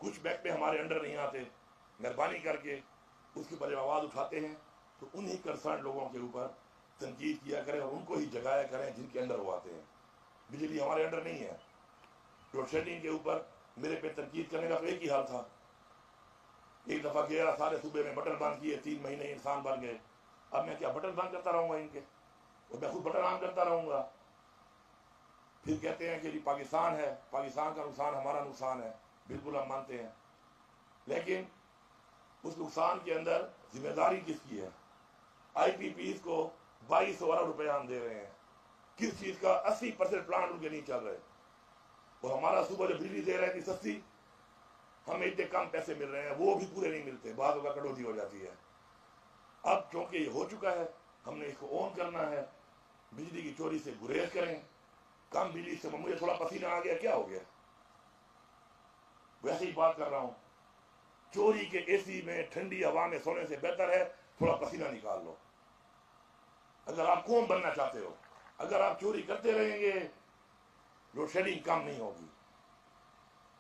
कुछ महकमे हमारे अंडर नहीं आते, मेहरबानी करके उसके ऊपर जब आवाज़ उठाते हैं तो उन्हीं कंसर्न लोगों के ऊपर तनकीद किया करें और उनको ही जगाया करें जिनके अंडर वो आते हैं। बिजली हमारे अंडर नहीं है। लोड शेडिंग के ऊपर मेरे पे तनकीद करने का तो एक ही हाल था। एक दफ़ा गया, सारे सूबे में बटन बंद किए, 3 महीने इंसान बन गए। अब मैं क्या बटन बंद करता रहूँगा इनके, और मैं खुद बटन ऑन करता रहूँगा। फिर कहते हैं कि जी पाकिस्तान है, पाकिस्तान का नुकसान हमारा नुकसान है। बिल्कुल हम मानते हैं, लेकिन उस नुकसान के अंदर जिम्मेदारी किसकी है? IPPs को 2200 अरब रुपए हम दे रहे हैं, किस चीज़ का? 80% प्लांट उनके नहीं चल रहे, और हमारा सुबह जो बिजली दे रहे हैं सस्ती, हमें इतने कम पैसे मिल रहे हैं, वो भी पूरे नहीं मिलते, बाद में कटौती हो जाती है। अब क्योंकि ये हो चुका है, हमने इसको ऑन करना है। बिजली की चोरी से गुरेज करें। कम बिजली से मुझे थोड़ा पसीना आ गया, क्या हो गया? वैसे ही बात कर रहा हूं, चोरी के AC में ठंडी हवा में सोने से बेहतर है थोड़ा पसीना निकाल लो। अगर आप कौन बनना चाहते हो, अगर आप चोरी करते रहेंगे लोड शेडिंग कम नहीं होगी।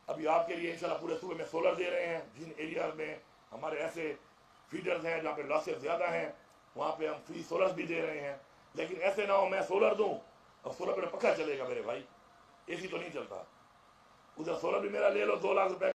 अभी आपके लिए इंशाल्लाह पूरे सूबे में सोलर दे रहे हैं। जिन एरिया में हमारे ऐसे फीडर्स हैं जहाँ पे लॉसेस ज़्यादा हैं, वहाँ पे हम फ्री सोलर भी दे रहे हैं। लेकिन ऐसे ना हो मैं सोलर दूँ और सोलर पर पक्का चलेगा मेरे भाई, AC तो नहीं चलता। उधर सोलर भी मेरा ले लो 2 लाख रुपए